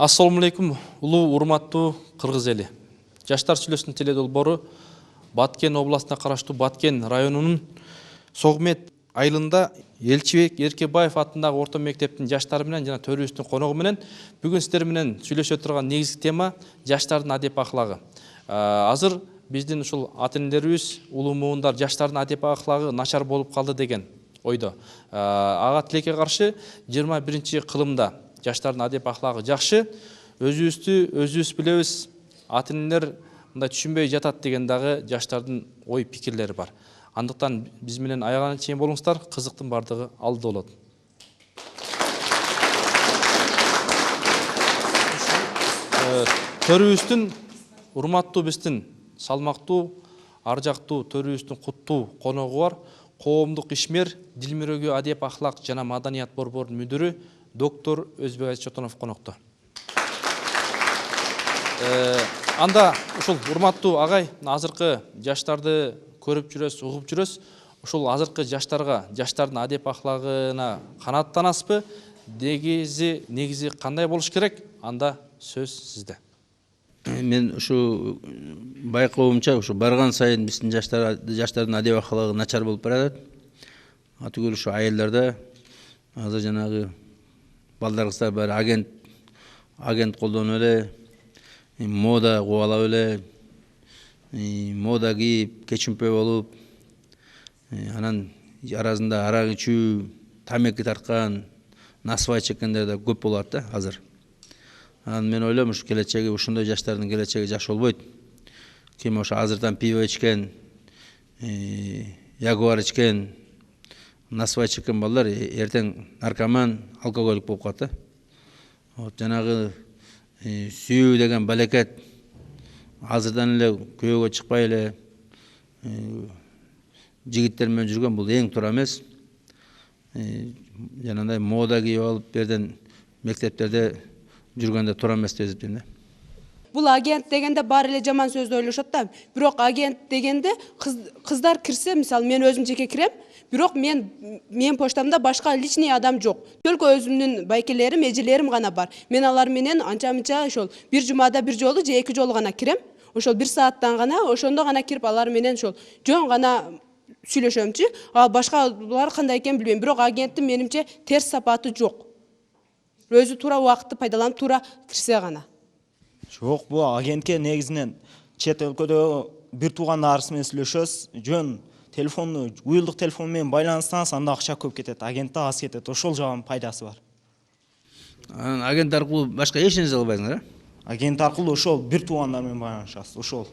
Ассаламу алейкум, улуу урматтуу кыргыз эли. Жаштар сүйлөсүнүн теле долбоору Баткен областына караштуу Баткен районунун Согмет айылында Элчибек Эркебаев атындагы орто мектептин жаштары менен жана төрүбүздүн коногу менен бүгүн сиздер менен сүйлөшө турган негизги тема жаштардын адеп аклагы. Азыр биздин ушул ата-энелерибиз, улуу муундар жаштардын адеп аклагы начар болуп калды деген ойдо. Ага тилекке каршы 21-кылымда жаштардын адеп аклагы жакшы, өзүбүз билебиз, ата-энелер мындай түшүнбөй жатат деген дагы жаштардын ой пикирлери бар. Андыктан биз менен аягына чейин болуңуздар, кызыктын бардыгы алда болот. Төрүбүздүн урматтуу биздин салмактуу, аржактуу төрүбүздүн куттуу коногу бар. Коомдук ишмер, Дилмирөөгө адеп аклак жана маданият борборунун мүдүрү доктор Өзбек Чотонов конокто. Анда ушул урматтуу агай, азыркы жаштарды көрүп жүрөсүз, угуп жүрөсүз. Ушул азыркы жаштарга, жаштардын адеп аклагына канааттанасызбы? Негизи кандай болуш керек? Анда сөз сизде. Мен ушу байкоомча ушу барган сайын биздин жаштардын адеп аклагы начар болуп баратат. Атүгүл ушу айылдарда азыр жанагы балдар кыздар баары агент колдонуп эле, мода кубалап эле, мода кийип, кечимпе болуп, анан арасында арак ичүү, тамеки тарткан, насвай чеккендер да көп болот да азыр. Анан мен ойлойм, ушу келечеги, ушундай жаштардын келечеги жакшы болбойт. Ким ошо азырдан пиво ичкен, ягуар ичкен, насвай чеккен балдар эртең наркоман, алкоголик болуп калат да. Вот жанагы сүйүү деген балекет азырдан эле күйөөгө чыкпай эле жигиттер менен жүргөн бул эң туура эмес. Жанагындай мода кийип алып берден мектептерде жүргөндө туура эмес деп эсептейм да. Бул агент дегенде баары эле жаман сөздү ойлошот да. Бирок агент дегенде кыздар кирсе, мисалы мен өзүм жеке кирем, бирок мен почтамда башка личный адам жок. Төлкө өзүмдүн байкелерим, эжелерим гана бар. Мен алар менен анча-мынча ошол бир жумада бир жолу же эки жолу гана кирем. Ошол бир сааттан гана, ошондо гана кирип алар менен ошол жөн гана сүйлөшөмчү. Ал башкалар кандай экенин билбейм, бирок агенттин менимче терс сапаты жок. Өзү туура убакытты пайдаланып, туура кирсе гана. Жок, бул агентке негизинен чет өлкөдө бир туугандарыбыз менен сүйлөшөбүз, жөн телефонду, уюлдук телефон менен байланышсаңыз, анда акча көп кетет, агентте аз кетет. Ошол жагын пайдасы бар. Агент аркылуу башка эч нерсе кылбайсыңар, э? Агент аркылуу ошол бир туугандар менен байланышасыз, ошол.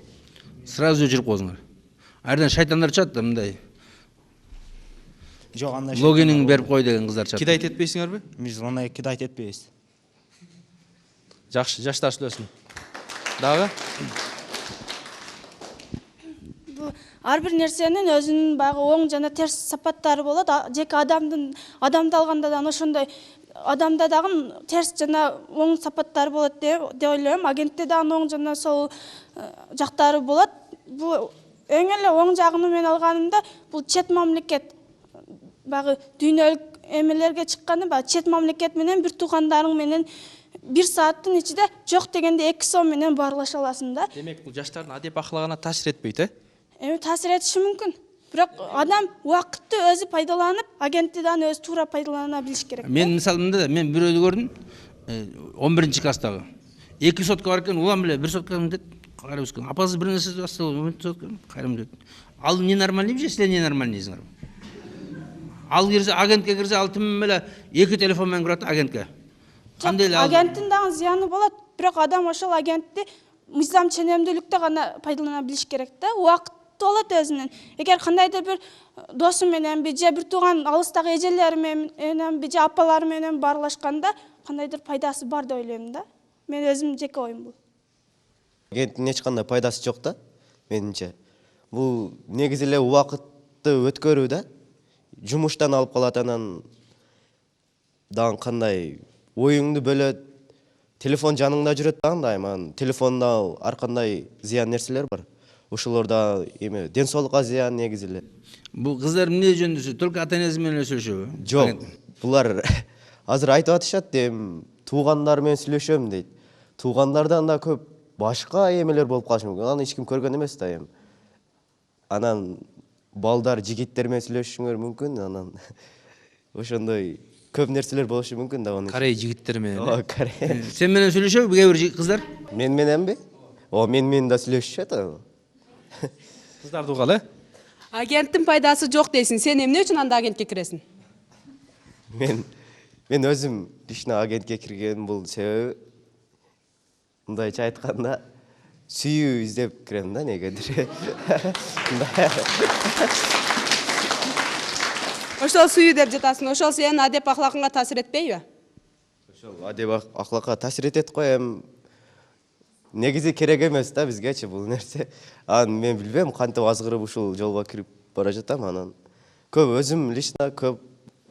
Сразу жүрүп коесуңар. Айрдан шайтандар чат да мындай. Жок, андай. Логинин берип кой деген кыздар чат. Кидайт этпейсиңерби? Биз андай кидайт этпейбиз. Жакшы, жаштар сүйлөсүн. Дагы? Ар бир нерсенин өзүнүн баягы оң жана терс сапаттары болот. Жеке адамды алганда да ошондой адамда дагы терс жана оң сапаттары болот деп ойлойм. Агентте дагы оң жана сол жактары болот. Бул эң эле оң жагын мен алганымда бул чет мамлекет баягы дүйнөлүк эмелерге чыкканы баягы чет мамлекет менен бир туугандарың менен бир сааттын ичинде жок дегенде 2 сом менен баарлаша аласың да. Демек, бул жаштардын адеп аклагына таасир этпейт, э? Таасир этиши мүмкүн. Бирок адам убакытты өзү пайдаланып, агентти дагы өзү туура пайдалана билиш керек. Мен мисалы мында мен бирөөдү көрдүм, 11-класстагы. 2 сотка бар экен, улам эле 1 сотка деп карап өскөн. Апасы бир нерсе жасаса, 1 сотка кайрым деп. Ал ненормальный же, силер ненормальныйсыңар? Ал кирсе, агентке кирсе, ал тим эле 2 телефон менен кирет агентке. Кандай эле агенттин дагы зыяны болот, бирок адам ошол агентти мыйзам ченемдүүлүктө гана пайдалана билиш керек да. Убакыт болот өзүнүн. Эгер кандайдыр бир досу менен же бир тууган алыстагы эжелери менен же апалары менен баарлашканда кандайдыр пайдасы бар деп ойлойм да. Мен өзүм жеке оюм бул. Агенттин эч кандай пайдасы жок да, менимче. Бул негизи эле убакытты өткөрүү да. Жумуштан алып калат, анан дагы кандай оюңду бөлөт. Телефон жаныңда жүрөт дагы дайыма. Телефонда ар кандай зыян нерселер бар. Ошолорда эме ден соолукка зыян негизи эле. Бул кыздар эмне жөнүндө только ата-энеси менен сүйлөшөбү? Жок, булар азыр айтып атышат, туугандар менен сүйлөшөм дейт. туугандардан да көп башка эмелер болуп калышы мүмкүн. Аны эч ким көргөн эмес да эми. Анан балдар, жигиттер менен сүйлөшүшүңөр мүмкүн. Анан ошондой көп нерселер болушу мүмкүн да анын. Корей жигиттери менен. Ооба, Корей. Сен менен сүйлөшөбү кээ бир кыздар? Мен мененби? Ооба, мен менен да сүйлөшүшөт. Кыздарды угалы. Агенттин пайдасы жок дейсиң. Сен эмне үчүн анда агентке киресиң? Мен өзүм лично агентке кирген бул себеби мындайча айтканда сүйүү издеп кирем да негедир. Ошол сүйүү деп жатасың. Ошол сенин адеп акылакыңа таасир этпейби? Ошол адеп акылакка таасир этет го, эми негизи керек эмес да бизгечи бул нерсе. Анан мен билбейм кантип азгырып ушул жолго кирип бара жатам. Анан көп өзүм лично көп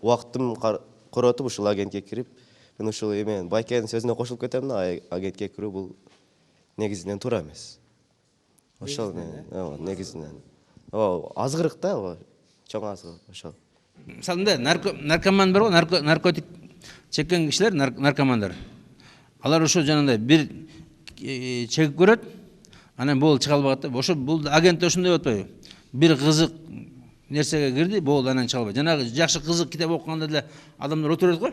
убактым коротуп ушул агентке кирип, мен ушул эме Байкенин сөзүнө кошулуп кетем да, агентке кирүү бул негизинен туура эмес. Ошол негизинен. Ооба, азгырык да, ооба, чоң азгырык ошол. Мисалы мындай наркоман бар го, наркотик чеккен кишилер, наркомандар. Алар ошо жанагындай бир чегип көрөт, анан бул чыга албайт да. Ошо бул агент ошондой болуп атпайбы? Бир кызык нерсеге кирди, бул анан чыга албайт. Жанагы жакшы кызык китеп окуганда деле адамдар отурат го.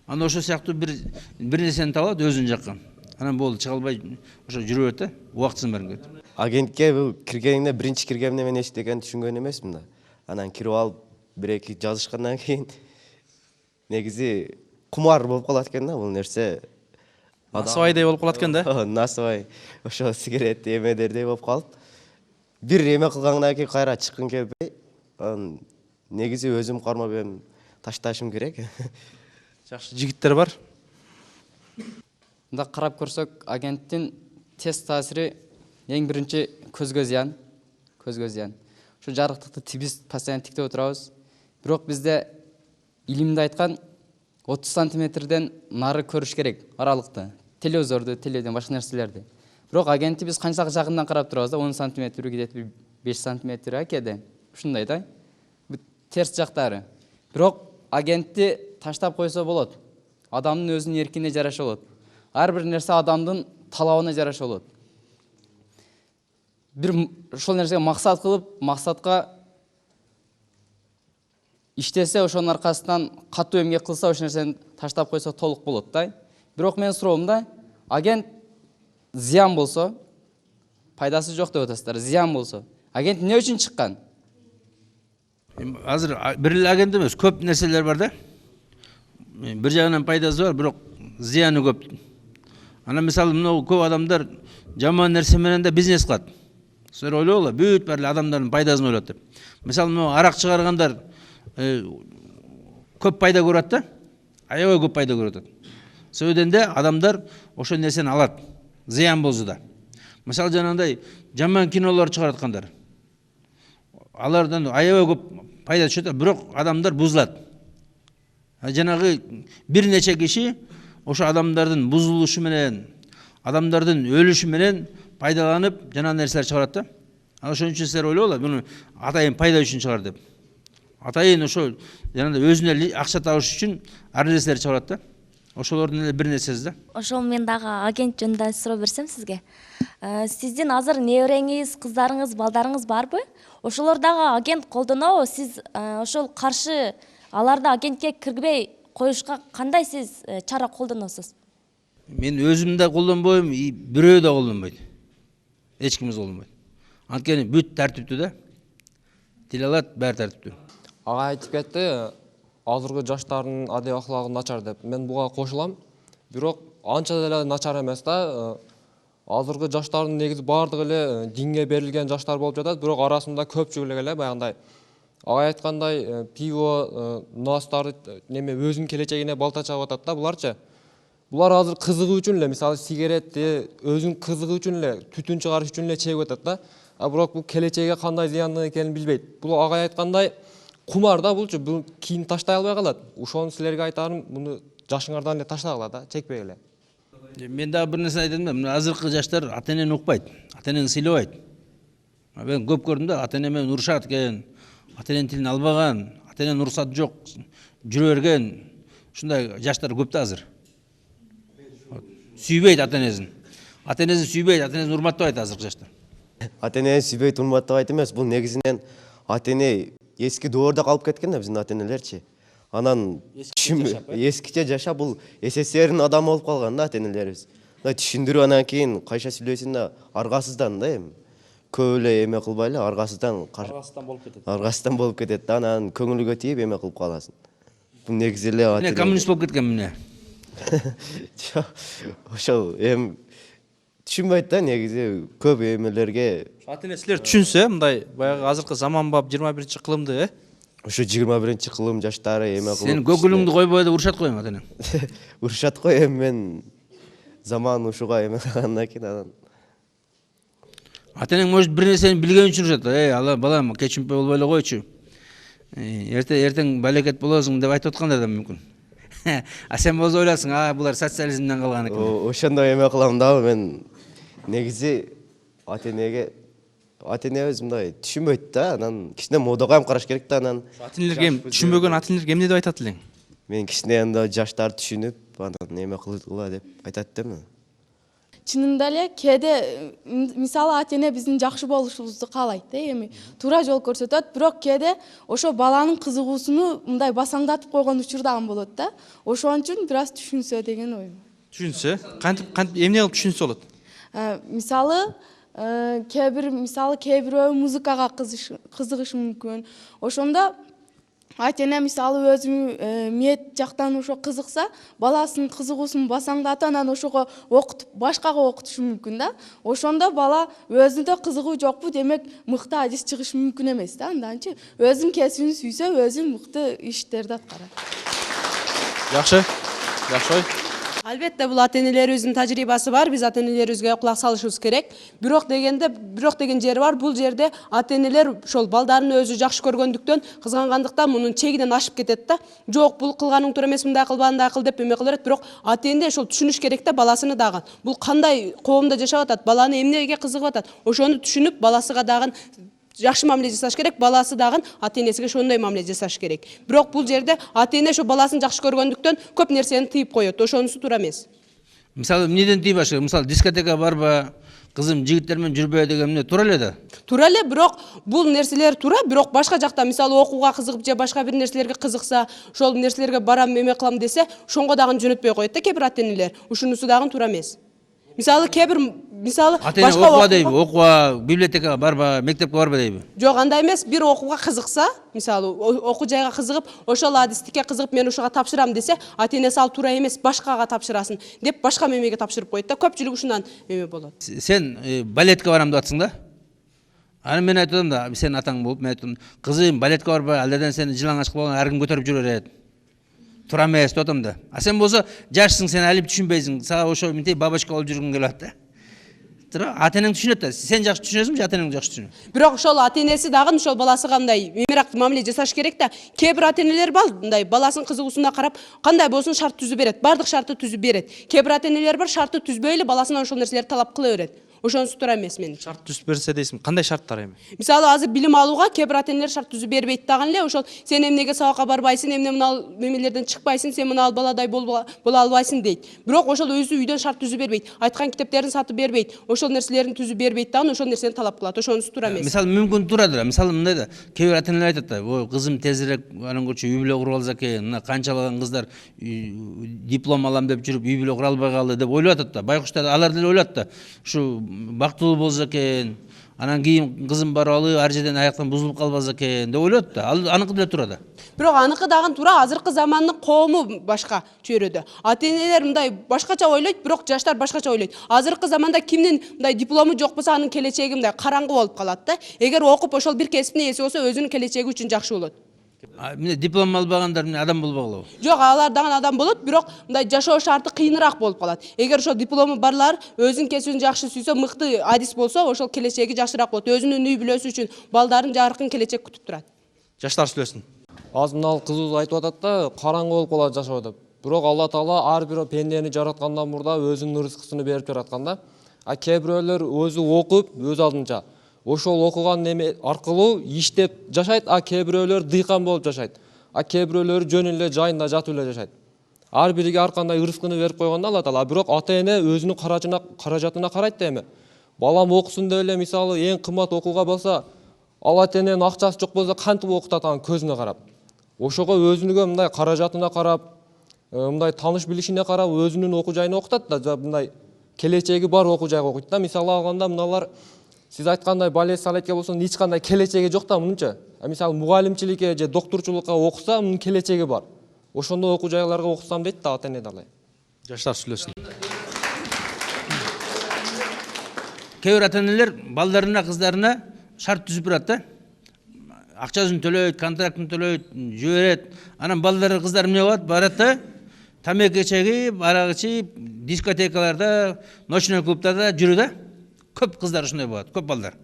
Анда ошо сыяктуу бир нерсени таап алат өзүнүн жакка. Анан бул чыга албай ошо жүрүп берет да, убактысын баарын кетип. Агентке бул киргенине биринчи киргенимде мен эч деген түшүнгөн эмесмин да. Анан кирип алып бир-эки жазышкандан кийин негизи кумар болуп калат экен да бул нерсе. Насыбайдай болуп калат экен да. Насыбай ошо сигарет эмедердей болуп калып, бир эме кылгандан кийин кайра чыккым келбей, анан негизи өзүм кармап эми ташташым керек. Жакшы жигиттер бар. Мында карап көрсөк, агенттин терс таасири эң биринчи көзгө зыян. Көзгө зыян. Ушу жарыктыкты биз постоянно тиктеп отурабыз. Бирок бизде илимде айткан 30 сантиметрден нары көрүш керек аралыкты. Телевизорду, телевиден башка нерселерди. Бирок агентти биз канча жагынан карап турабыз да, 10 сантиметр, где-то 5 сантиметр акеде. Ушундай да. Терс жактары. Бирок агентти таштап койсо болот. Адамдын өзүнүн эркине жараша болот. Ар бир нерсе адамдын талабына жараша болот. Бир ошол нерсеге максат кылып, максатка иштесе, ошонун аркасынан катуу эмгек кылса, ошол нерсени таштап койсо толук болот да. Бирок менин суроом да, агент зыян болсо, пайдасы жок деп атасыздар, зыян болсо, агент эмне үчүн чыккан? Азыр бир эле агент эмес, көп нерселер бар да. Бир жагынан пайдасы бар, бирок зыяны көп. Анан мисалы мына көп адамдар жаман нерсе менен да бизнес кылат. Силер ойлогула, бүт баары адамдардын пайдасын ойлойт деп. Мисалы мына арак чыгаргандар көп пайда көрөт да, аябай көп пайда көрөт. Себебинен де адамдар ошол нерсени алат, зыян болсо да. Мисалы жанагындай жаман кинолор чыгараткандар. Алардан аябай көп пайда түшөт, бирок адамдар бузулат. Жанагы бир нече киши ошо адамдардын бузулушу менен, адамдардын өлүшү менен пайдаланып жана нерселер чыгарат да. Ошон үчүн силер ойлогула, буну атайын пайда үчүн чыгар деп. Атайын ошо жанагындай өзүнө акча табыш үчүн ар нерселер чыгарат да. Ошолордун эле бир нерсеси да. Ошол мен дагы агент жөнүндө суроо берсем сизге. Сиздин азыр небереңиз, кыздарыңыз, балдарыңыз барбы? Ошолор дагы агент колдонобу? Сиз ошол каршы аларды агентке киргизбей коюшка кандай сиз чара колдоносуз? Мен өзүм да колдонбойм, бирөө да колдонбойт. Эч кимиз колдонбойт. Анткени бүт тартиптүү да. Тил алат, баары тартиптүү. Ага айтып кетти, азыркы жаштардын адеп аклагы начар деп. Мен буга кошулам. Бирок анча деле начар эмес да. Азыркы жаштардын негизи баардыгы эле динге берилген жаштар болуп жатат, бирок арасында көпчүлүк эле баягындай ага айткандай пиво, настарды неме өзүнүн келечегине балта чагып атат да буларчы. Булар азыр кызыгуу үчүн эле, мисалы сигаретти өзүнүн кызыгуу үчүн эле, түтүн чыгарыш үчүн эле чегип атат да. Бирок бул келечегге кандай зыяндуу экенин билбейт. Бул ага айткандай кумар да булчу, бул кийин таштай албай калат. Ошону силерге айтарым, буну жашыңардан эле таштагыла да, чекпей эле. Мен дагы бир нерсе айтайын да, мына азыркы жаштар ата-энени укпайт, ата-энени сыйлабайт. Мен көп көрдүм да, ата-эне менен урушат экен, ата-эненин тилин албаган, ата-эненин уруксаты жок, жүрө берген, ушундай жаштар көп да азыр. сүйбейт ата энесин. Ата энесин сүйбейт, ата энесин урматтабайт азыркы жаштар. Ата энени сүйбөйт, урматтабайт эмес. Бул негизинен ата эне эски доордо калып кеткен да биздин ата энелерчи. Анан эскиче жашап бул СССРдин адамы болуп калган да ата энелерибиз. Түшүндүрүп анан кийин кайша сүйлөсүн да аргасыздан да эми. Көп эле эме кылбай эле аргасыздан болуп кетет. аргасыздан болуп кетет да анан көңүлгө тийип эме кылып каласың. Бул негизи эле ата Эмне коммунист болуп кеткен эмне? ошол эми түшүнбөйт да негизи көп эмелерге. Ата энесилер түшүнсө, мындай баягы азыркы заманбап 21-кылымды, Ошо 21-кылым жаштары эме кылып. Сен көкүлүңдү койбой деп урушат го эми ата энең. Урушат го эми мен заман ушуга эме кылгандан кийин анан. Ата энең может бир нерсени билген үчүн урушат. Ала балам кечимпе болбой эле койчу. Эртең балекет болосуң деп айтып аткандар да мүмкүн. А сен болсо ойлайсың, булар социализмден калган экен. Ошондой эме кылам дагы мен негизи ата энебиз мындай түшүнбөйт да анан кичине модага ham караш керек да анан. Ата энелерге түшүнбөгөн ата энелерге эмне деп айтат элең? Мен кичине анда жаштар түшүнүп анан эме кылгыла деп айтат да мен. Чынында эле кээде мисалы ата эне биздин жакшы болушубузду каалайт да, эми туура жол көрсөтөт, бирок кээде ошо баланын кызыгуусуну мындай басаңдатып койгон учур дагы болот да. Ошон үчүн бир аз түшүнсө деген ойм. Түшүнсө, кантип эмне кылып түшүнсө болот? Мисалы кээ бирөө музыкага кызыгышы мүмкүн. Ошондо ата эне мисалы өзү миет жактан ошо кызыкса, баласынын кызыгуусун басаңдатып, анан ошого окутуп, башкага окутушу мүмкүн да. Ошондо бала өзүндө кызыгуу жокпу, демек мыкты адис чыгышы мүмкүн эмес да. Анданчы өзүнүн кесибин сүйсө, өзү мыкты иштерди аткарат. Жакшы. Жакшы. Албетте бул ата энелерибиздин тажрыйбасы бар, биз ата энелерибизге кулак салышыбыз керек. Бирок деген жери бар, бул жерде ата энелер ошол балдарын өзү жакшы көргөндүктөн, кызгангандыктан мунун чегинен ашып кетет да. Жок, бул кылганың туура эмес, мындай кылба, андай кыл деп эме кылып берет, бирок ата эне ошол түшүнүш керек да баласыны дагы. Бул кандай коомдо жашап атат, баланы эмнеге кызыгып атат, ошону түшүнүп баласыга дагы жакшы мамиле жасаш керек, баласы дагы ата энесиге ошондой мамиле жасаш керек. Бирок бул жерде ата эне ошо баласын жакшы көргөндүктөн көп нерсени тыйып коет. Ошонусу туура эмес. Мисалы эмнеден тыйып башы? Мисалы дискотека барба, кызым жигиттер менен жүрбө деген эмне туура эле да. Туура эле, бирок бул нерселер туура, бирок башка жакта мисалы окууга кызыгып же башка бир нерселерге кызыкса, ошол нерселерге барам, эме кылам десе, ошонго дагы жөнөтпөй коет да кээ бир ата энелер. Ушунусу дагы туура эмес. Мисалы башка окууга дейби, окууга, библиотекага барба, мектепке барба дейби. Жок, андай эмес, бир окууга кызыкса, мисалы окуу жайга кызыгып, ошол адистикке кызыгып мен ошого тапшырам десе, ата энеси ал туура эмес, башкага тапшырасын деп башка мемеге тапшырып коет да. Көпчүлүк ушундан эме болот. Сен балетке барам деп атсың да? Анан мен айтам да, сен атаң болуп, мен айтам, кызым балетке барба, алдыдан сени жылаңач кылып алган ар ким көтөрүп жүрө берет. Туура эмес деп атам да. А сен болсо жашсың, сен алып түшүнбөйсүң. Сага ошо минтей бабачка болуп жүргүң келип атат да. Ата энең түшүнөт да. Сен жакшы түшүнөсүң, ата энең жакшы түшүнөт. Бирок ошол ата энеси дагы ошол баласыга мындай эмерак мамиле жасаш керек да. Кээ бир ата энелер бар, мындай баласынын кызыгуусуна карап, кандай болсун шарт түзүп берет. Бардык шартты түзүп берет. Кээ бир ата энелер бар, шартты түзбөй эле баласынан ошол нерселерди талап кыла берет. Ошонусу туура эмес менимче. Шарт түзүп берсе дейсиң, кандай шарттар эми? Мисалы азыр билим алууга кээ бир ата энелер шарт түзүп бербейт дагы эле, ошол сен эмнеге сабакка барбайсың, эмне мына мемелерден чыкпайсың, сен мына баладай боло албайсың дейт. Бирок ошол өзү үйдөн шарт түзүп бербейт. Айткан китептерин сатып бербейт. Ошол нерселерин түзүп бербейт дагы, ошол нерсени талап кылат. Ошонусу туура эмес. Мисалы мүмкүн турадыр. Мисалы мындай да, кээ бир ата энелер айтат да, ой, кызым тезирээк анан көрчү үй бүлө куруп алса экен, мына канчалаган кыздар диплом алам деп жүрүп үй бүлө кура албай калды деп ойлоп атат да. Байкуштар алар деле ойлойт да. Ушу бактылуу болсо экен, анан кийин кызым барып алып ар жерден аяктан бузулуп калбаса экен деп ойлойт да. Ал аныкы деле туура да. Бирок аныкы дагы туура, азыркы замандын коому башка чөйрөдө. Ата энелер мындай башкача ойлойт, бирок жаштар башкача ойлойт. Азыркы заманда кимдин мындай диплому жок болсо анын келечеги мындай караңгы болуп калат да. Эгер окуп ошол бир кесиптин ээси болсо өзүнүн келечеги үчүн жакшы болот. Эмне диплом албагандар адам болбогулабы? Жок, алар дагы адам болот, бирок мындай жашоо шарты кыйыныраак болуп калат. Эгер ошол диплому барлар өзүнүн кесибин жакшы сүйсө, мыкты адис болсо, ошол келечеги жакшыраак болот. Өзүнүн үй бүлөсү үчүн балдарын жаркын келечек күтүп турат. Жаштар сүйлөсүн. Азмынал кызыбыз айтып атат да, караңгы болуп калат жашоо деп. Бирок Алла Таала ар бир пендени жараткандан мурда өзүнүн рызкысын берип жаткан да. А кээ бирөөлөр өзү окуп, өз алдынча ошол окуган неме аркылуу иштеп жашайт, а кээ бирөөлөр дыйкан болуп жашайт. А кээ бирөөлөр жөн эле жайында жатып эле жашайт. ар бириге ар кандай ырыскыны берип койгон да Алла Таала. Бирок ата эне өзүнүн каражатына карайт да эми. Балам окусун деп эле мисалы эң кымбат окууга болсо, ал ата эненин акчасы жок болсо кантип окутат анын көзүнө карап. Ошого өзүнүгө мындай каражатына карап, мындай тааныш билишине карап өзүнүн окуу жайына окутат да, мындай келечеги бар окуу жайга окуйт да. Мисалы алганда мыналар сиз айткандай балет салетке болсо эч кандай келечеги жок да мунунча. Мисалы мугалимчиликке же доктурчулукка окуса мунун келечеги бар. Ошондой окуу жайларга окусам дейт да ата эне дагы. Жаштар сүйлөсүн. Кээ бир ата энелер балдарына, кыздарына шарт түзүп турат да. Акчасын төлөйт, контрактын төлөйт, жиберет. Анан балдары, кыздары эмне болот? Барат да, тамеки чегип, арак ичип, дискотекаларда, ночной клубтарда жүрүү да. Көп кыздар ушундай болот, көп балдар.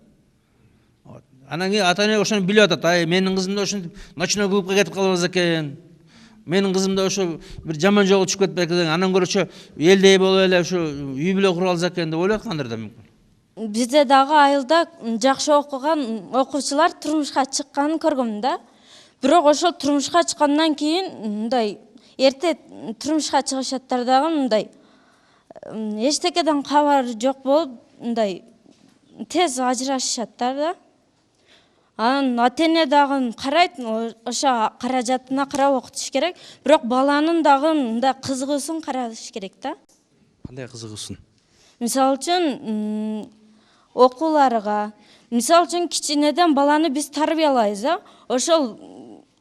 Анан кийин ата эне ошону билип атат. Ай, менин кызым да ошентип ночной клубка кетип калбаса экен. Менин кызым да ошо бир жаман жолго түшүп кетпек экен. Анан көрөчө элдей болуп эле ушу үй бүлө куруп алса экен деп ойлоп аткандыр да мүмкүн. Бизде дагы айылда жакшы окуган окуучулар турмушка чыкканын көргөм да. Бирок ошол турмушка чыккандан кийин мындай эрте турмушка чыгышаттар дагы мындай эчтекеден кабары жок болуп мындай тез ажырашышаттар да. Анан ата эне дагы карайт, ошо каражатына карап окутуш керек. Бирок баланын дагы мындай кызыгуусун караш керек да. Кандай кызыгуусун? Мисалы үчүн окууларга, мисалы үчүн кичинеден баланы биз тарбиялайбыз да. Ошол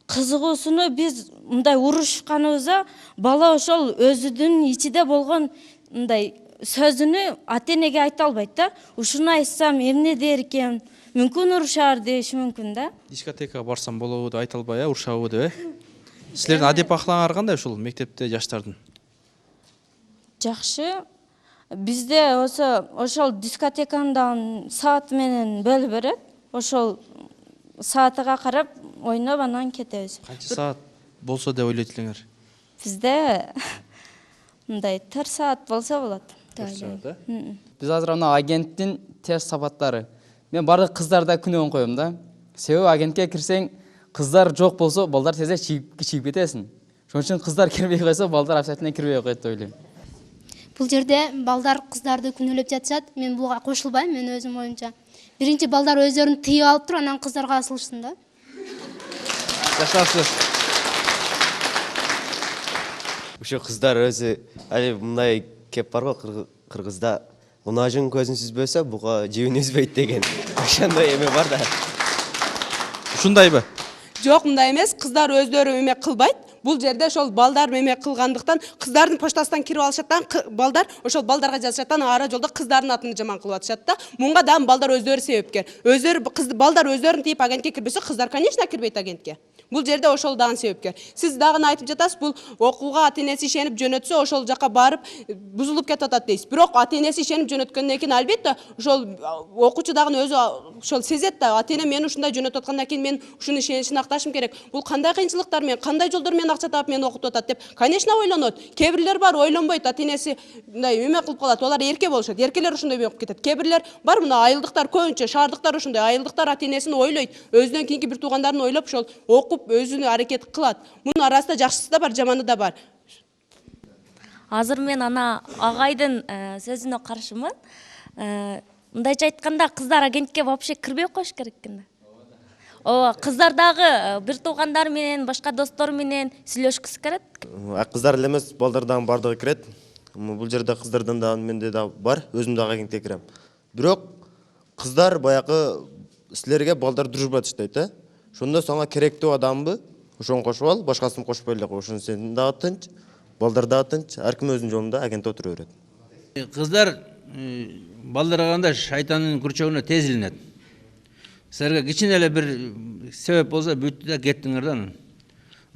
кызыгуусуну биз мындай урушканыбызда бала ошол өзүнүн ичиде болгон мындай сөзүнү ата энеге айта албайт да. Ушуну айтсам эмне дер экен, мүмкүн урушар деши мүмкүн да. Дискотекага барсам болобу деп айта албай, урушабы деп, Силердин адеп акылаңар кандай ушул мектепте жаштардын? Жакшы. Бизде ошол дискотеканын дагы сааты менен бөлүп берет. Ошол саатыга карап ойноп анан кетебиз. Канча саат болсо деп ойлойт элеңер? Бизде мындай 4 саат болсо болот. Биз азыр ана агенттин тест сапаттары. Мен бардык кыздарда күнөөн коем да. Себеби агентке кирсең, кыздар жок болсо, балдар тезе чийип кетесиң. Ошон үчүн кыздар кирбей койсо, балдар абсолютно кирбей койт деп ойлойм. Бул жерде балдар кыздарды күнөөлөп жатышат. Мен буга кошулбайм, мен өзүм оюмча. Биринчи балдар өздөрүн тыйып алып туруп, анан кыздарга асылышсын да. Жашарсыз. Ошо кыздар өзү али мындай кеп бар го кыргызда. Унажын көзүн сүзбөсө, буга жибин үзбөйт деген. Ошондой эме бар да. Ушундайбы? Жок, мындай эмес. Кыздар өздөрү эме кылбайт. Бул жерде ошол балдар эме кылгандыктан кыздардын поштасынан кирип алышаттан балдар ошол балдарга жазышаттан ара жолдо кыздардын атын жаман кылып атышат да. Мунга дагы балдар өздөрү себепкер. Балдар өздөрүн тийип агентке кирбесе, кыздар конечно кирбейт агентке. Бул жерде ошол дагы себепкер. Сиз дагы айтып жатасыз, бул окууга ата энеси ишенип жөнөтсө, ошол жака барып бузулуп кетип атат дейсиз. Бирок ата энеси ишенип жөнөткөндөн кийин албетте ошол окуучу дагы өзү ошол сезет да. Ата эне мени ушундай жөнөтүп аткандан кийин мен ушунун ишеничин акташым керек. Бул кандай кыйынчылыктар менен, кандай жолдор менен акча таап мени окутуп атат деп, конечно ойлонот. Кээ бирлер бар, ойлонбойт. Ата энеси мындай эме кылып калат. Олар эрке болушат. Эркелер ушундай болуп кетет. Кээ бирлер бар, мына айылдыктар көбүнчө, шаардыктар ушундай. Айылдыктар ата энесин ойлойт. Өзүнөн кийинки бир туугандарын ойлоп ошол окуп өзүнү аракет кылат. Мунун арасында жакшысы да бар, жаманы да бар. Азыр мен ана агайдын сөзүнө каршымын. Мындайча айтканда, кыздар агентке вообще кирбей коюш керек экен да. Ооба, кыздар дагы бир туугандар менен, башка достор менен сүйлөшкүсү келет. Кыздар эле эмес, балдар дагы бардыгы кирет. Бул жерде кыздардан дагы менде дагы бар, өзүм дагы агентке кирем. Бирок кыздар баягы силерге балдар дружба таштайт да. Ошондо сага керектүү адамбы, ошону кошуп ал, башкасын кошпой эле кой. Ошондо сен дагы тынч, балдар дагы тынч, ар ким өзүнүн жолунда агентте отура берет. Кыздар балдарга караганда шайтандын күрчөгүнө тез илинет. Силерге кичине эле бир себеп болсо бүттү да кеттиңер да анан.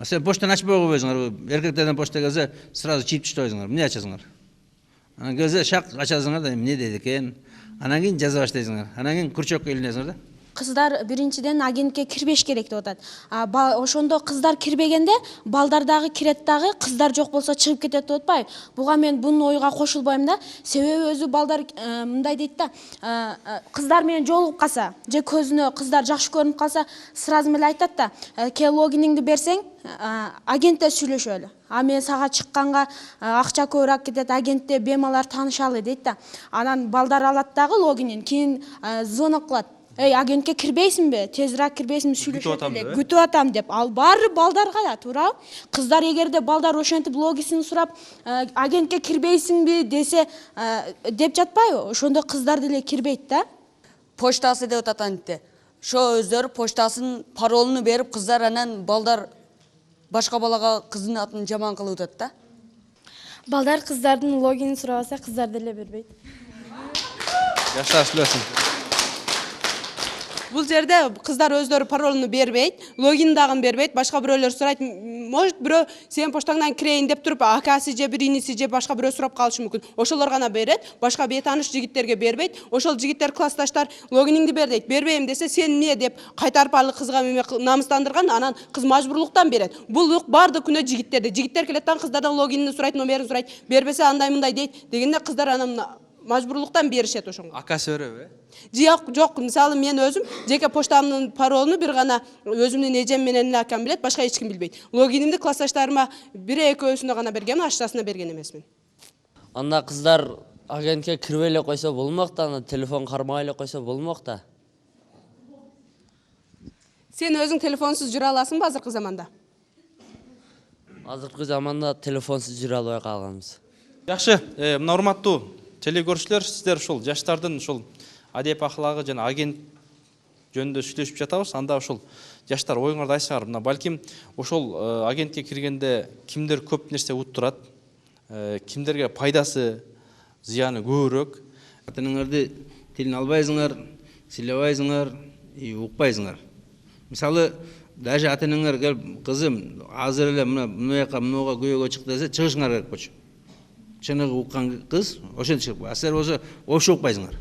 Сен поштаны ачпай койбойсуңар. Эркектерден почта келсе, сразу чийип таштайсыңар. Эмне ачасыңар? Анан келсе шак ачасыңар да эмне дейт экен. Анан кийин жаза баштайсыңар. Анан кийин күрчөккө илинесиңер да. кыздар биринчиден агентке кирбеш керек деп атат. Ошондо кыздар кирбегенде балдар дагы кирет дагы, кыздар жок болсо чыгып кетет деп атпайбы? Буга мен бунун ойга кошулбайм да. Себеби өзү балдар мындай дейт да, кыздар менен жолугуп калса, же көзүнө кыздар жакшы көрүнүп калса, сразу эле айтат да, ке логиниңди берсең, агентте сүйлөшөлү. Мен сага чыкканга акча көбүрөөк кетет, агентте бемалар таанышалы дейт да. Анан балдар алат дагы логинин, кийин звонок кылат. Эй, агентке кирбейсиңби? Тезирээк кирбейсиңби? Сүйлөшөт эле. Күтүп атам деп. Ал баары балдарга да, туурабы? Кыздар эгерде балдар ошентип логисин сурап, агентке кирбейсиңби десе, деп жатпайбы? Ошондо кыздар деле кирбейт да. Почтасы деп атат антте. Ошо өздөрү почтасынын паролуну берип, кыздар анан балдар башка балага кыздын атын жаман кылып атат да. Балдар кыздардын логинин сурабаса, кыздар деле бербейт. Жаштар сүйлөсүн. Бул жерде кыздар өздөрү паролуну бербейт, логин дагы бербейт, башка бирөөлөр сурайт. Может бирөө сенин поштаңдан кирейин деп туруп, акасы же бир иниси же башка бирөө сурап калышы мүмкүн. Ошолор гана берет, башка бейтааныш жигиттерге бербейт. Ошол жигиттер классташтар логиниңди бер дейт. Бербейм десе, сен эмне деп кайтарып алы кызга эме намыстандырган, анан кыз мажбурлуктан берет. Бул баардык күнөө жигиттерде. Жигиттер келеттен кыздардан логинин сурайт, номерин сурайт, бербесе андай мындай дейт дегенде кыздар анан мажбурлуктан беришет ошонго. Акасы өрөбү? Жок, мисалы мен өзүм жеке поштамдын паролуну бир гана өзүмдүн эжем менен эле акам билет, башка эч ким билбейт. Логинимди классташтарыма бири-экөөсүнө гана бергем, аштасына берген эмесмин. Анда кыздар агентке кирбей эле койсо болмок да, аны телефон кармай эле койсо болмок да. Сен өзүң телефонсуз жүрө аласыңбы азыркы заманда? Азыркы заманда телефонсуз жүрө албай калганбыз. Жакшы, мына урматтуу телекөрүүчүлөр, сиздер ушул жаштардын ушул адеп аклагы жана агент жөнүндө сүйлөшүп жатабыз. Анда ушул жаштар оюңарды айтсаңар, мына балким ошол агентке киргенде кимдер көп нерсе уттурат, кимдерге пайдасы, зыяны көбүрөөк. Ата-энеңерди тилин албайсыңар, сыйлабайсыңар, укпайсыңар. Мисалы, даже ата-энеңер келип, кызым, азыр эле мына жака мынага көйгөйгө чык десе, чыгышыңар керек болчу. Чыныгы уккан кыз ошентип чыгып, силер болсо ошо укпайсыңар.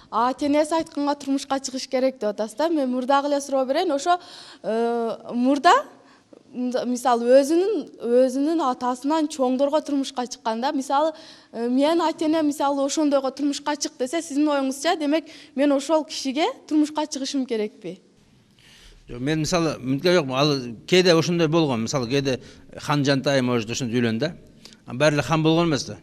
Ата-энеси айтканга турмушка чыгыш керек деп атасыз да. Мен мурдагы эле суроо берейин. Ошо мурда мисалы өзүнүн атасынан чоңдорго турмушка чыкканда, мисалы мен ата-энем мисалы ошондойго турмушка чык десе, сиздин оюңузча, демек мен ошол кишиге турмушка чыгышым керекпи? Мен мисалы мүмкүн жок, ал кээде ошондой болгон. Мисалы кээде хан Жантай может ошентип үйлөндү да. Баары эле хан болгон эмес да.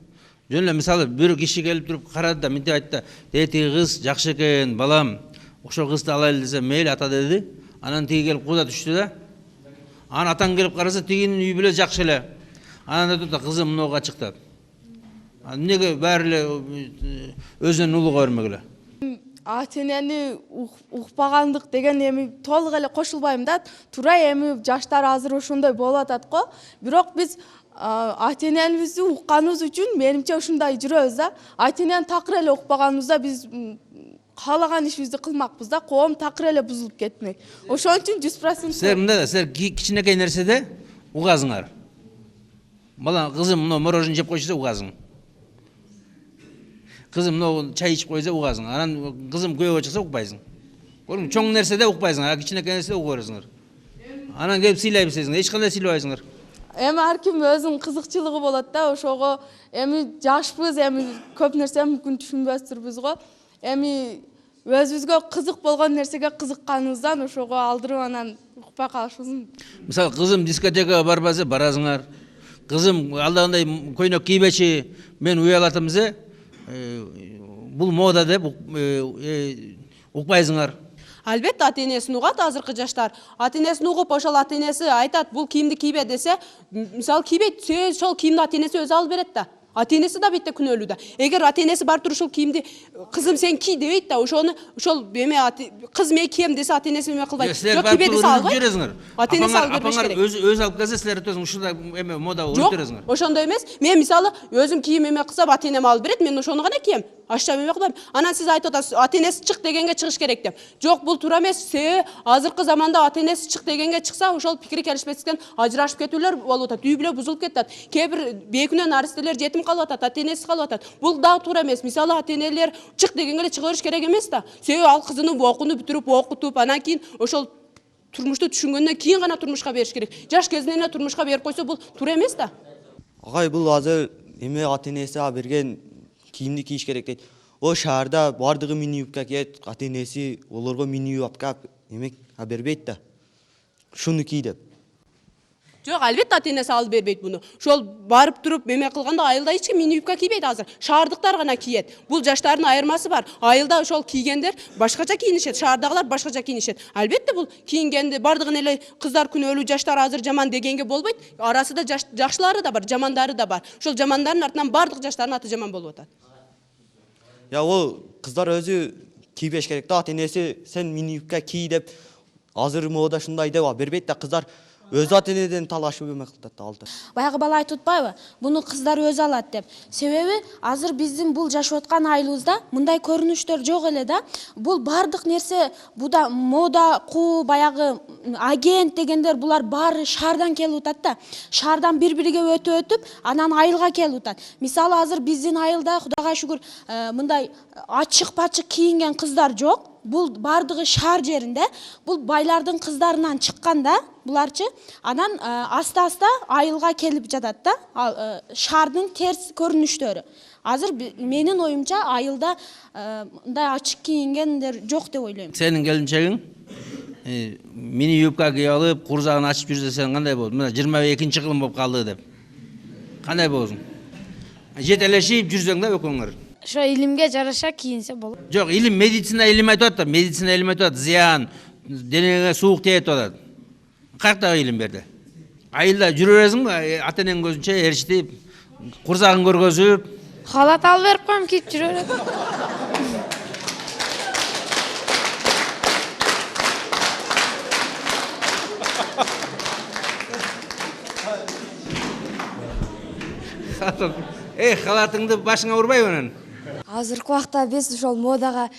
Жөн эле мисалы бир киши келип туруп карады да, мынтип айтты: "Тиги кыз жакшы экен, балам. Ошол кызды алайлы" десе, "Мейли ата" деди. Анан тиги келип куда түштү да. Анан атаң келип караса, тигинин үй бүлө жакшы эле. Анан айтты да, "Кызым мынага чык" деп. Эмнеге баары эле өзүнүн улуга бермек эле? Ата-энени укпагандык деген эми толук эле кошулбайм да. Туура эми жаштар азыр ошондой болуп атат го. Бирок биз ата-энебизди укканыбыз үчүн менимче ушундай жүрөбүз да. Ата-энени такыр эле укпаганыбызда биз каалаган ишибизди кылмакпыз да. Коом такыр эле бузулуп кетмек. Ошон үчүн 100%. Силер мындай да, силер кичинекей нерседе угасыңар. Бала, кызым мына мороженое жеп койсо угасың. Кызым мына чай ичип койсо угасың. Анан кызым көйгөйгө чыкса укпайсың. Көрүң, чоң нерседе укпайсың, а кичинекей нерседе угуп бересиңер. Анан келип сыйлай бересиңер, эч кандай сыйлабайсыңар. Эми ар ким өзүнүн кызыкчылыгы болот да, ошого эми жашпыз, эми көп нерсе мүмкүн түшүнбөстүрбүз го. Эми өзүбүзгө кызык болгон нерсеге кызыкканыбыздан ошого алдырып анан укпай калышыбыз. Мисалы, кызым дискотекага барбаса барасыңар. Кызым алда кандай көйнөк кийбечи, мен уялатам десе, бул мода деп укпайсыңар. Албетте ата-энесин угат азыркы жаштар. Ата-энесин угуп, ошол ата-энеси айтат, бул кийимди кийбе десе, мисалы кийбейт, ошол кийимди ата-энеси өзү алып берет да. Ата-энеси да битте күнөөлүү да. Эгер ата-энеси бар туруп ушул кийимди кызым сен ки дебейт да, ошону ошол эме кыз мен кийем десе ата-энеси эме кылбайт. Жок, кийбе десе албайт. Ата-энеси алып бербеш керек. Өзү алып келсе, силер өтөсүң ушундай эме мода өтөрөсүңөр. Ошондой эмес. Мен мисалы өзүм кийим эме кылсам ата-энем алып берет, мен ошону гана кием. ашча эме кылбайм. Анан сиз айтып атасыз, ата энеси чык дегенге чыгыш керек деп. Жок, бул туура эмес. Себеби азыркы заманда ата энеси чык дегенге чыкса, ошол пикири келишпестиктен ажырашып кетүүлөр болуп атат. Үй бүлө бузулуп кетет. Кээ бир бейкүнөө наристелер жетим калып атат, ата энеси калып атат. Бул дагы туура эмес. Мисалы ата энелер чык дегенге эле чыга бериш керек эмес да. Себеби ал кызын окууну бүтүрүп, окутуп, анан кийин ошол турмушту түшүнгөндөн кийин гана турмушка бериш керек. Жаш кезинен эле турмушка берип койсо бул туура эмес да. Агай, бул азыр эме ата энеси берген кийимди кийиш керек дейт. О шаарда бардыгы мини юбка кийет, ата энеси олорго мини юбка эме бербейт да. Шуну кий деп. Жок, албетте ата энеси алып бербейт буну. Ошол барып туруп эме кылганда айылда эч ким мини юбка кийбейт азыр. Шаардыктар гана киет. Бул жаштардын айырмасы бар. Айылда ошол кийгендер башкача кийинишет, шаардагылар башкача кийинишет. Албетте бул кийингенде бардыгын эле кыздар күнөөлүү жаштар азыр жаман дегенге болбойт. Арасында жакшылары да бар, жамандары да бар. Ошол жамандардын артынан бардык жаштардын аты жаман болуп атат. Я ол кыздар өзү кийбеш керек да, ата энеси сен мини юбка кий деп азыр мода шундай деп бербейт да, кыздар өзү ата энеден талашып эме кылат да алды. Баягы бала айтып атпайбы? Буну кыздар өзү алат деп. Себеби азыр биздин бул жашап аткан айылыбызда мындай көрүнүштөр жок эле да. Бул бардык нерсе, буда мода, баягы агент дегендер булар баары шаардан келип атат да. Шаардан бири-бириге өтүп, анан айылга келип атат. Мисалы азыр биздин айылда Кудайга шүгүр мындай ачык-пачык кийинген кыздар жок. Бул бардыгы шаар жеринде, бул байлардын кыздарынан чыкканда, буларчы анан аста-аста айылга келип жатат да, шаардын терс көрүнүштөрү. Азыр менин оюмча айылда мындай ачык кийингендер жок деп ойлойм. Сенин келинчегиң мини юбка кийип алып, курзагын ачып жүрсө сен кандай болдуң? Мына 22-чи кылым болуп калды деп. Кандай болсуң? Жетелешип жүрсөң да экөөңөр. Ошо илимге жараша кийинсе болот. Жок, илим медицина илим айтып атат, медицина илим айтып атат, зыян, денеңе суук тиет атат. Каяктагы илим берди? Айылда жүрө бересиңби, ата энең көзүнчө ээрчитип, курзагын көргөзүп, Халат алып берип коем, кийип жүрө берет. халатыңды башыңа урбайбы анан? Азыркы убакта биз ошол модага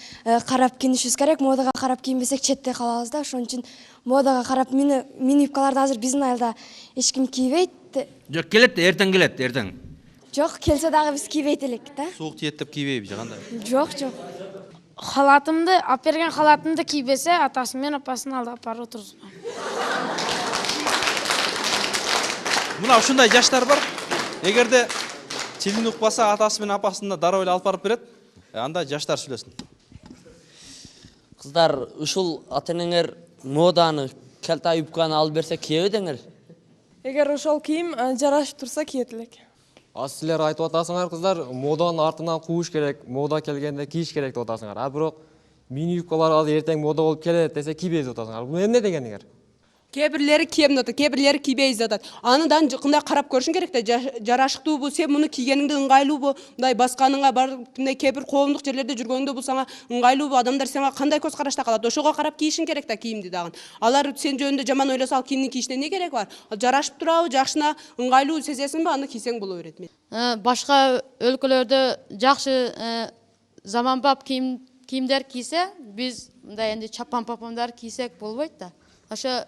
карап кийинишибиз керек. Модага карап кийинбесек четте калабыз да. Ошон үчүн модага карап мини юбкаларды азыр биздин айылда эч ким кийбейт. Жок, келет, эртең келет, эртең. Жок, келсе дагы биз кийбейт элек да. Суук тиет деп кийбейби же кандай? Жок, жок. Халатымды, алып берген халатымды кийбесе, атасы менен апасынын алдына апарып отургузмайм. Мына ушундай жаштар бар. Эгерде тилин укпаса, атасы менен апасына дароо эле алып барып берет. Анда жаштар сүйлөсүн. Кыздар, ушул ата энеңер моданы, калта юбканы алып берсе кийебедиңер? Эгер ошол кийим жарашып турса киет элек. Силер айтып атасыңар, кыздар, моданын артынан кууш керек, мода келгенде кийиш керек деп атасыңар. А бирок мини юбкалар азыр эртең мода болуп келет десе кийбейбиз деп атасыңар. Бул эмне дегениңер? Кээ бирлери кийем деп атат, кээ бирлери кийбейбиз деп атат. Аныдан кандай карап көрүшүң керек да, жарашыктуубу, сен муну кийгениңде ыңгайлуубу, мындай басканыңа бар, мындай кээ бир коомдук жерлерде жүргөндө бул сага ыңгайлуубу, адамдар сага кандай көз карашта калат, ошого карап кийишиң керек да кийимди дагы. Алар сен жөнүндө жаман ойлосо, ал кийимдин кийишине эмне керек бар? Жарашып турабы, жакшына ыңгайлуу сезесиңби, аны кийсең боло берет. Башка өлкөлөрдө жакшы заманбап кийимдер кийсе, биз мындай энди чапан-папандар кийсек болбойт да. Ошо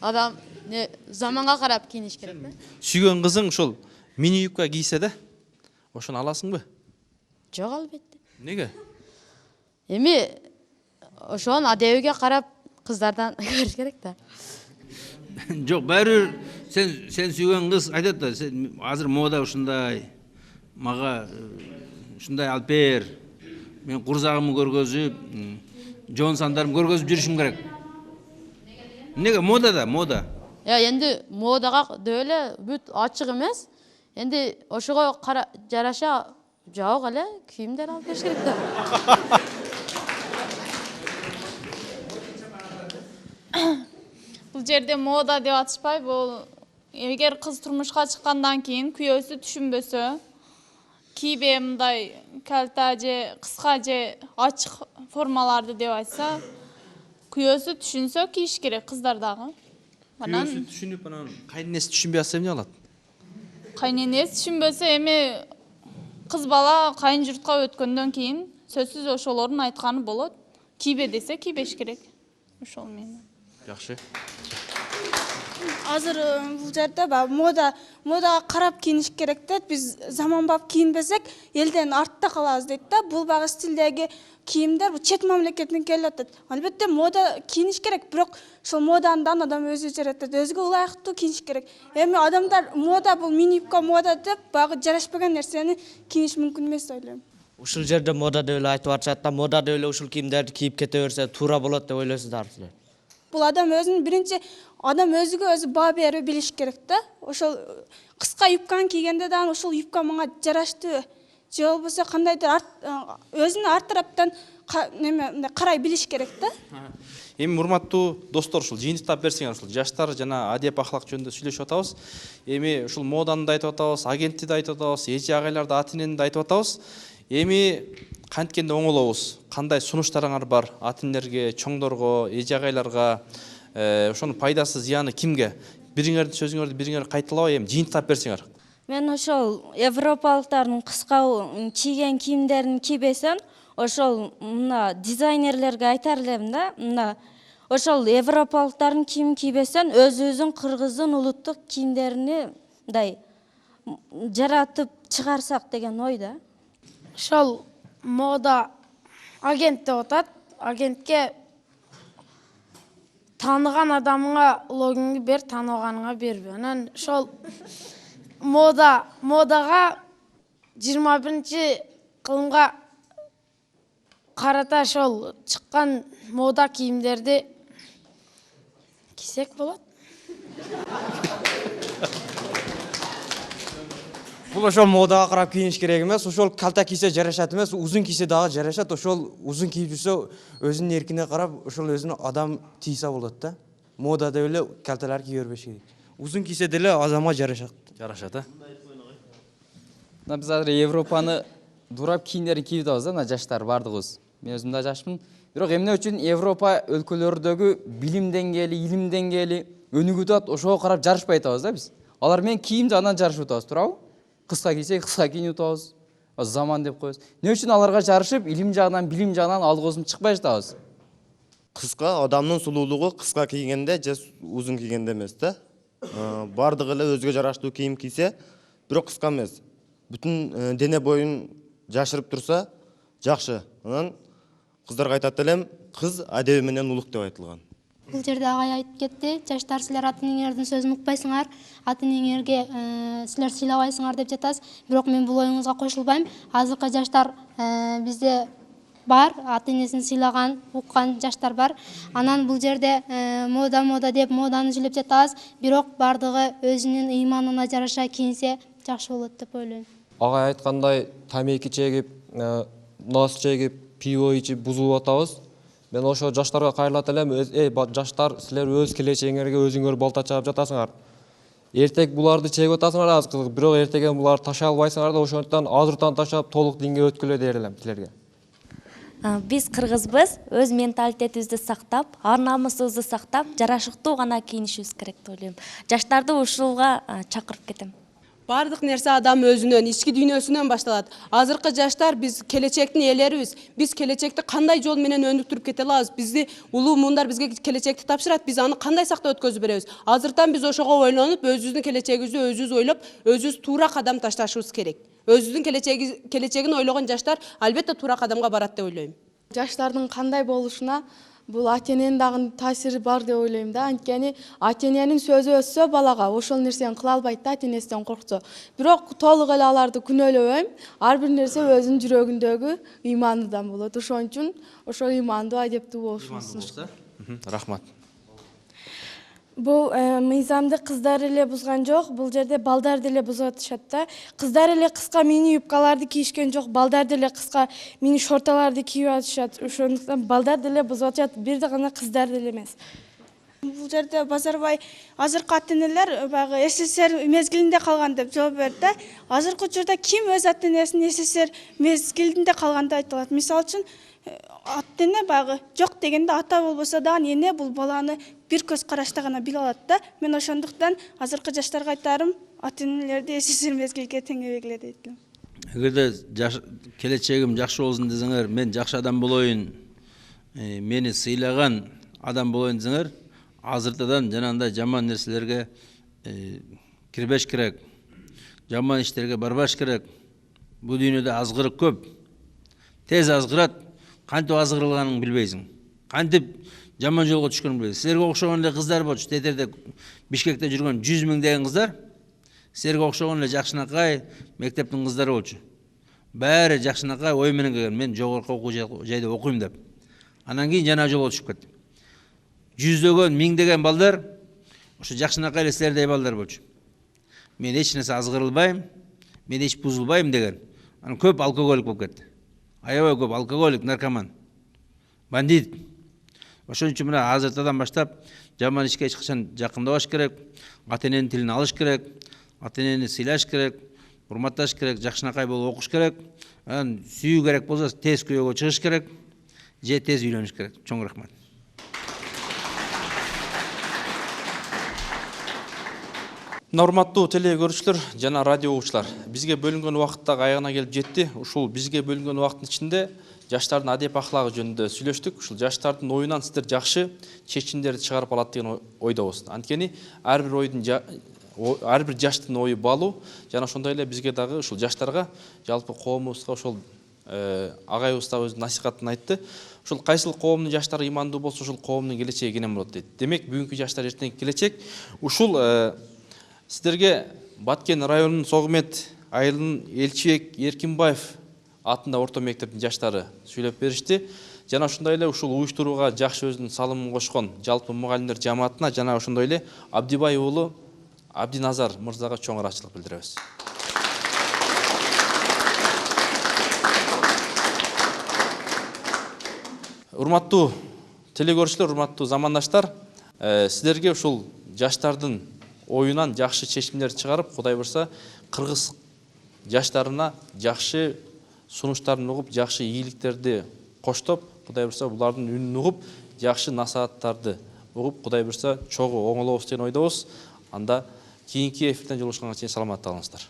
адам заманга карап кийиниш керек да. Сүйгөн кызың ушул мини юбка кийсе да, ошону аласыңбы? Жок, албетте. Неге? Эми ошонун адебиге карап кыздардан көрүш керек да. Жок, баары сен сүйгөн кыз айтат да, сен азыр мода ушундай, мага ушундай алып бер. Мен курзагымды көргөзүп, жоон сандарымды көргөзүп жүрүшүм керек. Неге мода да, мода? Энди модага деп эле бүт ачык эмес. Энди ошого жараша жабык эле кийимдер алып бериш керек да. Бул жерде мода деп атышпайбы, бул эгер кыз турмушка чыккандан кийин күйөөсү түшүнбөсө, кийбей мындай калта же кыска же ачык формаларды деп айтса, күйөөсү түшүнсө кийиш керек кыздар дагы. Күйөөсү түшүнүп, анан кайненеси түшүнбөй атса эмне кылат? Кайненеси түшүнбөсө эми кыз бала кайын журтка өткөндөн кийин сөзсүз ошолордун айтканы болот. Кийбе десе кийбеш керек. Ошол менен. Жакшы. Азыр бул жерде модага карап кийиниш керек дейт. Биз заманбап кийинбесек, элден артта калабыз дейт да. Бул багы стилдеги кийимдер бул чет мамлекеттен келип атат. Албетте мода кийиниш керек, бирок ошол модандан адам өзү жаратат, өзгө ылайыктуу кийиниш керек. Эми адамдар мода бул мини юбка мода деп багы жарашпаган нерсени кийиниш мүмкүн эмес деп ойлойм. Ушул жерде мода деп эле айтып атышат да, мода деп эле ушул кийимдерди кийип кете берсе туура болот деп ойлойсуздар силер? Бул адам өзүнүн биринчи адам өзүгө өзү баа берип билиш керек да. Ошол кыска юбканы кийгенде да ошол юбка мага жараштыбы? Же болбосо кандайдыр өзүнүн арт тараптан карай билиш керек да. Эми урматтуу достор, ушул жыйынтыктап берсеңер, ушул жаштар жана адеп ахлак жөнүндө сүйлөшүп атабыз. Эми ушул моданы да айтып атабыз, агентти да айтып атабыз, эже агайларды, ата энени да айтып атабыз. Эми канткенде оңолобуз? Кандай сунуштарыңар бар ата энелерге, чоңдорго, эже агайларга? Ошонун пайдасы, зыяны кимге? Бириңердин сөзүңөрдү бириңер кайталабай эми жыйынтыктап берсеңер. Мен ошол европалыктардын кыска кийген кийимдерин кийбесем, ошол мына дизайнерлерге айтар элем да, мына ошол европалыктардын кийимин кийбесем, өзүбүздүн кыргыздын улуттук кийимдерини мындай жаратып чыгарсак деген ой да. Ошол мода агент деп атат. Агентке таныган адамыңа логиңди бер, тааныбаганыңа бербе. Анан ошол модага 21-кылымга карата ошол чыккан мода кийимдерди кийсек болот. Бул ошол модага карап кийиниш керек эмес, ошол калта кийсе жарашат эмес, узун кийсе дагы жарашат. Ошол узун кийип жүрсө өзүнүн эркине карап, ошол өзүнө адам тийсе болот да. Мода деп эле калталар кие бербеш керек. Узун кийсе деле адамга жарашат. Жарашат, а? Биз азыр Европаны дурап кийимдерин кийип атабыз да, жаштар бардыгыбыз. Мен өзүм да жашмын. Бирок эмне үчүн Европа өлкөлөрүндөгү билим деңгээли, илим деңгээли өнүгүп атат, ошого карап жарышпай атабыз да биз. Алар менен кийим жагынан жарышып атабыз, туурабы? Кыска кийсек, кыска кийинип атабыз. Заман деп коебуз. Эмне үчүн аларга жарышып, илим жагынан, билим жагынан алгысып чыкпай жатабыз? Кыска адамдын сулуулугу кыска кийгенде же узун кийгенде эмес да. Бардыгы эле өзгө жараштуу кийим кийсе, бирок кыска эмес. Бүтүн дене боюн жашырып турса, жакшы. Анан кыздарга айтат элем, кыз адеби менен улук деп айтылган. Бул жерде агай айтып кетти, жаштар силер ата энеңердин сөзүн укпайсыңар, ата энеңерге силер сыйлабайсыңар деп жатасыз. Бирок мен бул оюңузга кошулбайм. Азыркы жаштар бизде бар, ата энесин сыйлаган, уккан жаштар бар. Анан бул жерде мода деп моданы сүйлөп жатабыз, бирок бардыгы өзүнүн ыйманына жараша кийинсе жакшы болот деп ойлойм. Агай айткандай, тамеки чегип, нас чегип, пиво ичип бузулуп атабыз. Мен ошо жаштарга кайрылат элем, жаштар, силер өз келечегиңерге өзүңөр балта чаап жатасыңар. Эртек буларды чегип атасыңар аз кызык, бирок эртеге буларды ташай албайсыңар да, ошондуктан азыртан ташап толук динге өткүлө дер элем силерге. Биз кыргызбыз, өз менталитетибизди сактап, ар намысыбызды сактап, жарашыктуу гана кийинишибиз керек деп ойлойм. Жаштарды ушулга чакырып кетем. Бардык нерсе адам өзүнөн, ички дүйнөсүнөн башталат. Азыркы жаштар биз келечектин ээлерибиз. Биз келечекти кандай жол менен өндүктүрүп кете алабыз? Бизди улуу муундар бизге келечекти тапшырат, биз аны кандай сактап өткөзүп беребиз? Азыртан биз ошого ойлонуп, өзүбүздүн келечегибизди өзүбүз ойлоп, өзүбүз туура кадам ташташыбыз керек. Өзүбүздүн келечегин ойлогон жаштар албетте туура кадамга барат деп ойлойм. Жаштардын кандай болушуна бул ата эненин дагы таасири бар деп ойлойм да. Анткени ата эненин сөзү өссө балага ошол нерсени кыла албайт да, ата энесинен корксо. Бирок толук эле аларды күнөөлөбөйм. Ар бир нерсе өзүнүн жүрөгүндөгү ыйманынан болот. Ошон үчүн ошол ыймандуу, адептүү болушубуз. Рахмат. Бул мыйзамды кыздар эле бузган жок, бул жерде балдар деле бузуп атышат да. Кыздар эле кыска мини юбкаларды кийишкен жок, балдар деле кыска мини шорталарды кийип атышат. Ошондуктан балдар деле бузуп атышат, бир гана кыздар деле эмес. Бул жерде Базарбай азыркы ата энелер баягы СССР мезгилинде калган деп жооп берди да. Азыркы учурда ким өз ата энесин СССР мезгилинде калган деп айта алат? Мисалы үчүн ата эне баягы жок дегенде ата болбосо дагы эне бул баланы бир көз карашта гана биле алат да. Мен ошондуктан азыркы жаштарга айтарым, ата энелерди СССР мезгилге теңебегиле дейт элем. эгерде келечегим жакшы болсун десеңер, мен жакшы адам болоюн, мени сыйлаган адам болоюн десеңер, азыртадан жанагындай жаман нерселерге кирбеш керек, жаман иштерге барбаш керек. Бул дүйнөдө азгырык көп. Тез азгырат, кантип азгырылганын билбейсиң. Кантип жаман жолго түшкөнүн билбейсиң. Силерге окшогон эле кыздар болчу, тетерде Бишкекте жүргөн 100 миңдеген кыздар, силерге окшогон эле жакшынакай мектептин кыздары болчу. Баары жакшынакай ой менен келген, мен жогорку окуу жайда окуйм деп. Анан кийин жана жолго түшүп кетти. Жүздөгөн, миңдеген балдар ошо жакшынакай эле силердей балдар болчу. Мен эч нерсе азгырылбайм, мен эч бузулбайм деген. Анан көп алкоголик болуп кетти. Аябай көп алкоголик, наркоман, бандит. Ошон үчүн мына азыртадан баштап жаман ишке эч качан жакындабаш керек, ата-эненин тилин алыш керек, ата-энени сыйлаш керек, урматташ керек, жакшынакай болуп окуш керек. Анан сүйүү керек болсо тез күйөөгө чыгыш керек, же тез үйлөнүш керек. Чоң рахмат. Урматтуу теле көрүүчүлөр жана радио угуучулар, бизге бөлүнгөн убакыт дагы аягына келип жетти. Ушул бизге бөлүнгөн убакыттын ичинде жаштардын адеп аклагы жөнүндө сүйлөштүк. Ушул жаштардын оюнан сиздер жакшы чечимдерди чыгарып алат деген ойдобуз. Анткени ар бир жаштын ою баалуу, жана ошондой эле бизге дагы ушул жаштарга, жалпы коомубузга ошол агайыбыз да өз насихатын айтты. Ушул кайсыл коомдун жаштары имандуу болсо, ушул коомдун келечеги кенен болот дейт. Демек, бүгүнкү жаштар эртеңки келечек. Ушул сиздерге Баткен районунун Согмет айылынын Элчибек Эркинбаев атында орто мектептин жаштары сүйлөп беришти. Жана ошондой эле ушул уюштурууга жакшы өзүнүн салымын кошкон жалпы мугалимдер жамаатына жана ошондой эле Абдибай уулу Абдиназар мырзага чоң ыраазычылык билдиребиз. Урматтуу теле көрүүчүлөр, урматтуу замандаштар, сиздерге ушул жаштардын оюнан жакшы чечимдерди чыгарып, Кудай бурса, кыргыз жаштарына жакшы сунуштарын угуп, жакшы ийгиликтерди коштоп, Кудай бурса, булардын үнүн угуп, жакшы насааттарды угуп, Кудай бурса, чогуу оңолобуз деген ойдобуз. Анда кийинки эфирден жолугушканга чейин саламатта калыңыздар.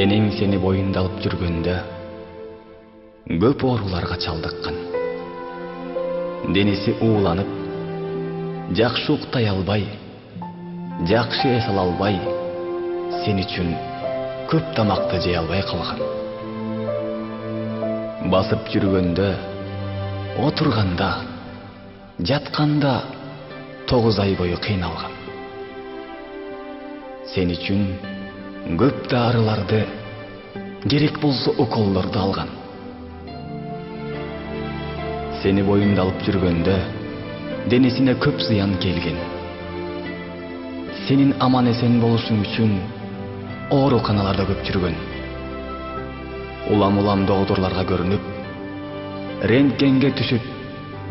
Энең сени боюнда алып жүргөндө көп ооруларга чалдыккан. Денеси ууланып, жакшы уктай албай, жакшы эс ала албай, сен үчүн көп тамакты жей албай калган. Басып жүргөндө, отурганда, жатканда 9 ай бою кыйналган. Сен үчүн көп дарыларды, керек болсо уколдорду алган. Сени боюнда алып жүргөндө денесине көп зыян келген. Сенин аман эсен болушуң үчүн ооруканаларда көп жүргөн. Улам доодурларга көрүнүп, рентгенге түшүп,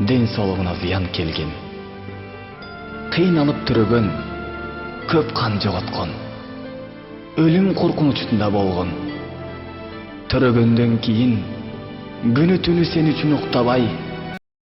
ден соолугуна зыян келген. Кыйналып төрөгөн, көп кан жоготкон. Өлүм коркунучунда болгон. Төрөгөндөн кийин күнү түнү сен үчүн уктабай,